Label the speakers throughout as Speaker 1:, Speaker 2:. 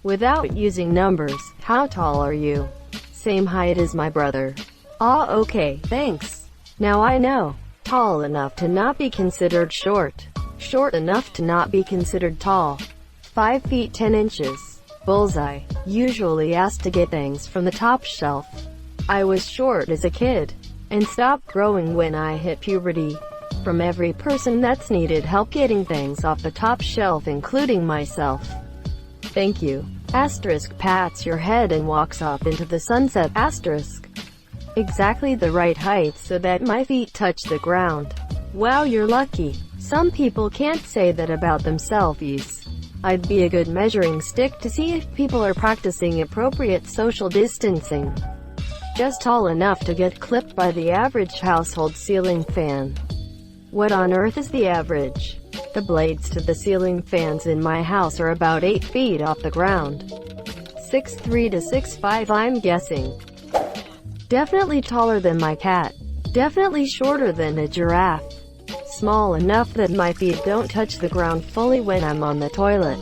Speaker 1: Without using numbers, how tall are you? Same height as my brother. Ah, okay, thanks. Now I know. Tall enough to not be considered short. Short enough to not be considered tall. 5 feet 10 inches. Bullseye. Usually asked to get things from the top shelf. I was short as a kid, and stopped growing when I hit puberty. From every person that's needed help getting things off the top shelf, including myself. Thank you. Asterisk pats your head and walks off into the sunset. Asterisk. Exactly the right height so that my feet touch the ground. Wow, you're lucky. Some people can't say that about themselves. I'd be a good measuring stick to see if people are practicing appropriate social distancing. Just tall enough to get clipped by the average household ceiling fan. What on earth is the average? The blades to the ceiling fans in my house are about 8 feet off the ground. 6'3" to 6'5" I'm guessing. Definitely taller than my cat. Definitely shorter than a giraffe. Small enough that my feet don't touch the ground fully when I'm on the toilet.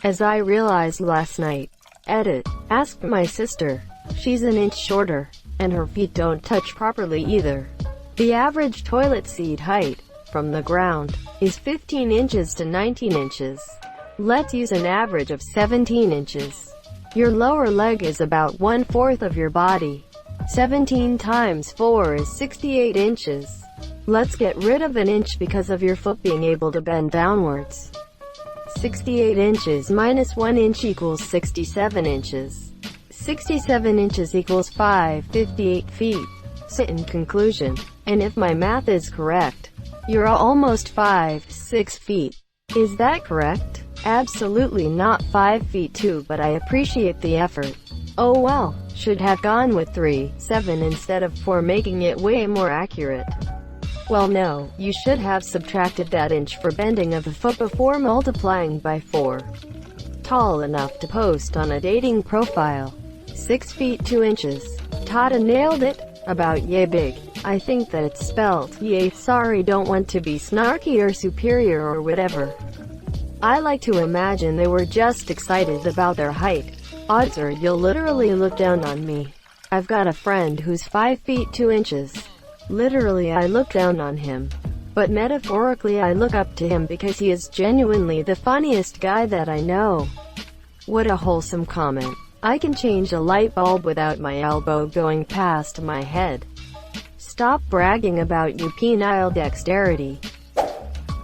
Speaker 1: As I realized last night. Edit. Asked my sister. She's an inch shorter, and her feet don't touch properly either. The average toilet seat height, from the ground, is 15 inches to 19 inches. Let's use an average of 17 inches. Your lower leg is about 1/4 of your body. 17 times 4 is 68 inches. Let's get rid of an inch because of your foot being able to bend downwards. 68 inches minus 1 inch equals 67 inches. 67 inches equals 558 feet. So in conclusion, and if my math is correct, you're almost 5'6" feet. Is that correct? Absolutely not 5 feet 2, but I appreciate the effort. Oh well, should have gone with 3'7" instead of 4, making it way more accurate. Well no, you should have subtracted that inch for bending of the foot before multiplying by 4. Tall enough to post on a dating profile. 6 feet 2 inches. Tata nailed it. About yay big. I think that it's spelled yay. Sorry, don't want to be snarky or superior or whatever. I like to imagine they were just excited about their height. Odds are you'll literally look down on me. I've got a friend who's 5 feet 2 inches. Literally I look down on him. But metaphorically I look up to him because he is genuinely the funniest guy that I know. What a wholesome comment. I can change a light bulb without my elbow going past my head. Stop bragging about your penile dexterity.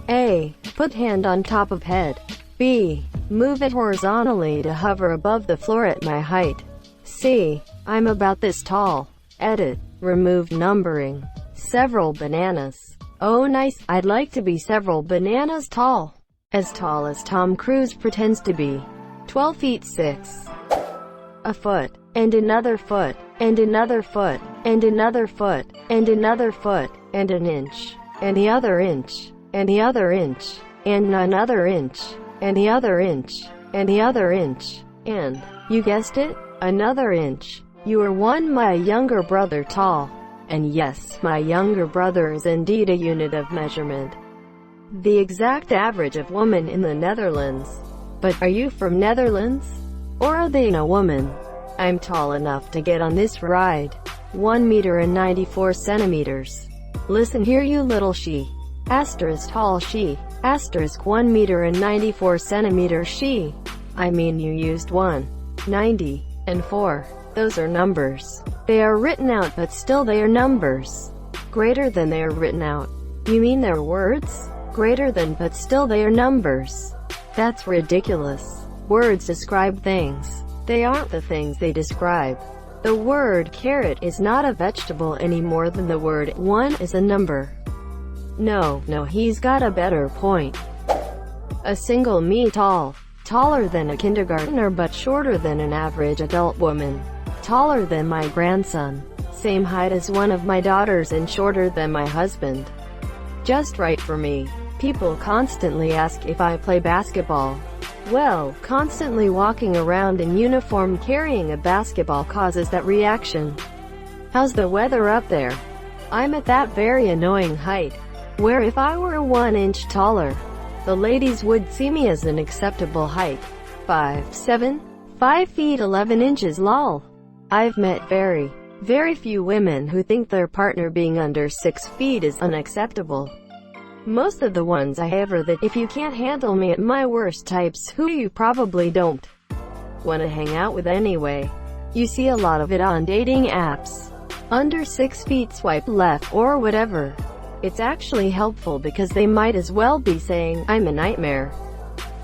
Speaker 1: A. Put hand on top of head. B. Move it horizontally to hover above the floor at my height. C. I'm about this tall. Edit. Remove numbering. Several bananas. Oh nice, I'd like to be several bananas tall. As tall as Tom Cruise pretends to be. 12 feet 6. A foot, and another foot, and another foot, and another foot, and another foot, and an inch, and the other inch, and the other inch, and another inch, and the other inch, and the other inch, and, you guessed it, another inch. You are my younger brother tall. And yes, my younger brother is indeed a unit of measurement. The exact average of woman in the Netherlands. But are you from Netherlands? Or are they a woman? I'm tall enough to get on this ride. 1 meter and 94 centimeters. Listen here you little she. Asterisk tall she. Asterisk 1 meter and 94 centimeters she. I mean you used 1, 90, and 4. Those are numbers. They are written out but still they are numbers. Greater than they are written out. You mean they're words? Greater than but still they are numbers. That's ridiculous. Words describe things. They aren't the things they describe. The word carrot is not a vegetable any more than the word 1 is a number. No, he's got a better point. A single me tall. Taller than a kindergartner but shorter than an average adult woman. Taller than my grandson. Same height as one of my daughters and shorter than my husband. Just right for me. People constantly ask if I play basketball. Well, constantly walking around in uniform carrying a basketball causes that reaction. How's the weather up there? I'm at that very annoying height, where if I were 1 inch taller, the ladies would see me as an acceptable height. 5'7", 5 feet 11 inches lol. I've met very few women who think their partner being under 6 feet is unacceptable. Most of the ones I ever that if you can't handle me at my worst types who you probably don't want to hang out with anyway. You see a lot of it on dating apps. Under 6 feet swipe left or whatever. It's actually helpful because they might as well be saying, I'm a nightmare.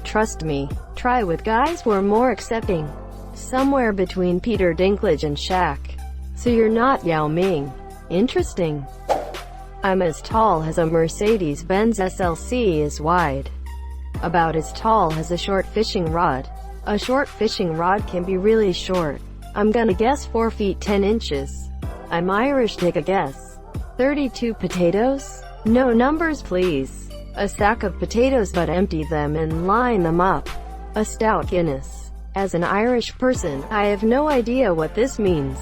Speaker 1: Trust me, try with guys who are more accepting. Somewhere between Peter Dinklage and Shaq. So you're not Yao Ming. Interesting. I'm as tall as a Mercedes-Benz SLC is wide. About as tall as a short fishing rod. A short fishing rod can be really short. I'm gonna guess 4 feet 10 inches. I'm Irish, take a guess. 32 potatoes? No numbers please. A sack of potatoes but empty them and line them up. A stout Guinness. As an Irish person, I have no idea what this means.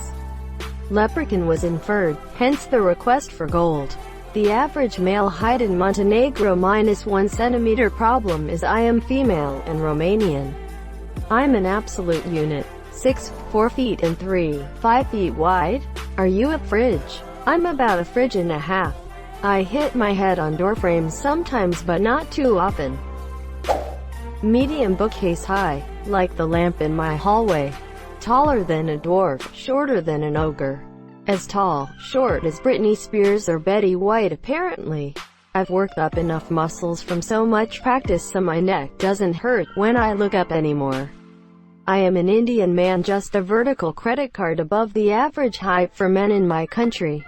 Speaker 1: Leprechaun was inferred, hence the request for gold. The average male height in Montenegro -1 centimeter problem is I am female and Romanian. I'm an absolute unit. 4 feet and 5 feet wide? Are you a fridge? I'm about a fridge and a half. I hit my head on door frames sometimes but not too often. Medium bookcase high, like the lamp in my hallway. Taller than a dwarf, shorter than an ogre. As tall, short as Britney Spears or Betty White apparently. I've worked up enough muscles from so much practice so my neck doesn't hurt when I look up anymore. I am an Indian man, just a vertical credit card above the average height for men in my country.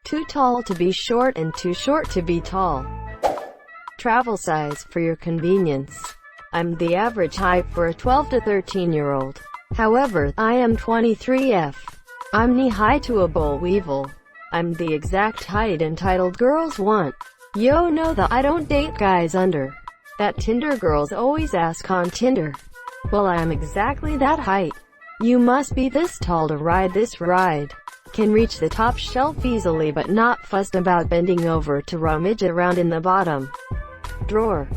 Speaker 1: Too tall to be short and too short to be tall. Travel size for your convenience. I'm the average height for a 12 to 13-year-old. However, I am 23F. I'm knee-high to a boll weevil. I'm the exact height entitled girls want. Yo, know that I don't date guys under. That Tinder girls always ask on Tinder. Well, I am exactly that height. You must be this tall to ride this ride. Can reach the top shelf easily but not fussed about bending over to rummage around in the bottom drawer.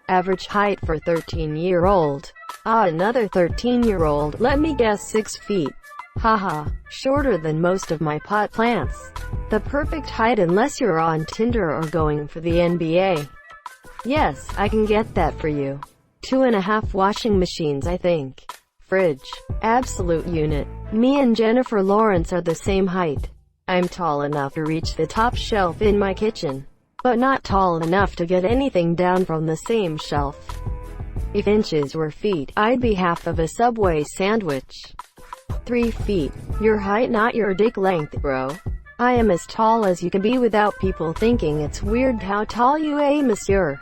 Speaker 1: Average height for 13-year-old. Another 13-year-old, let me guess 6 feet. Haha, shorter than most of my pot plants. The perfect height unless you're on Tinder or going for the NBA. Yes, I can get that for you. 2.5 washing machines I think. Fridge. Absolute unit. Me and Jennifer Lawrence are the same height. I'm tall enough to reach the top shelf in my kitchen, but not tall enough to get anything down from the same shelf. If inches were feet, I'd be half of a Subway sandwich. 3 feet. Your height not your dick length, bro. I am as tall as you can be without people thinking it's weird how tall you are, monsieur.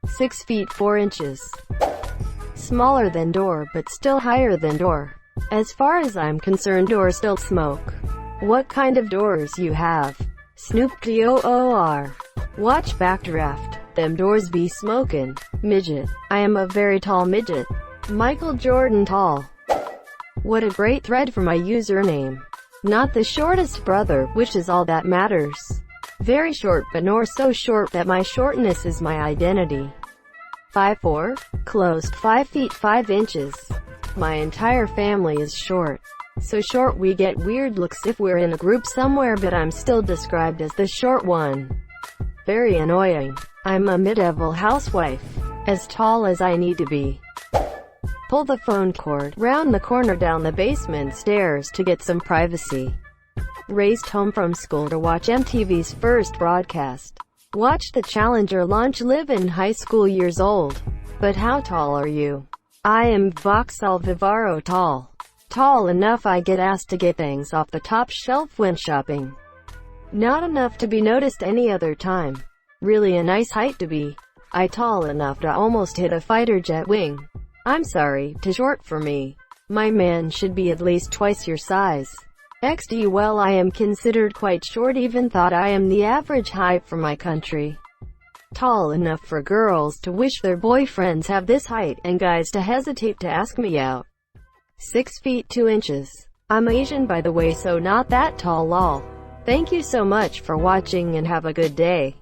Speaker 1: 6 feet 4 inches. Smaller than door but still higher than door. As far as I'm concerned, door still smoke. What kind of doors you have? Snoop DOOR. Watch Backdraft. Them doors be smokin'. Midget. I am a very tall midget. Michael Jordan tall. What a great thread for my username. Not the shortest brother, which is all that matters. Very short but nor so short that my shortness is my identity. 5'4", closed 5 feet 5 inches. My entire family is short. So short we get weird looks if we're in a group somewhere, but I'm still described as the short one. Very annoying. I'm a mid-level housewife. As tall as I need to be. Pull the phone cord round the corner down the basement stairs to get some privacy. Raced home from school to watch MTV's first broadcast. Watch the Challenger launch. Live in high school years old. But how tall are you? I am Vauxhall Vivaro tall. Tall enough I get asked to get things off the top shelf when shopping. Not enough to be noticed any other time. Really a nice height to be. I tall enough to almost hit a fighter jet wing. I'm sorry, too short for me. My man should be at least twice your size. XD. Well, I am considered quite short, even thought I am the average height for my country. Tall enough for girls to wish their boyfriends have this height, and guys to hesitate to ask me out. 6 feet 2 inches. I'm Asian by the way, so not that tall lol. Thank you so much for watching and have a good day.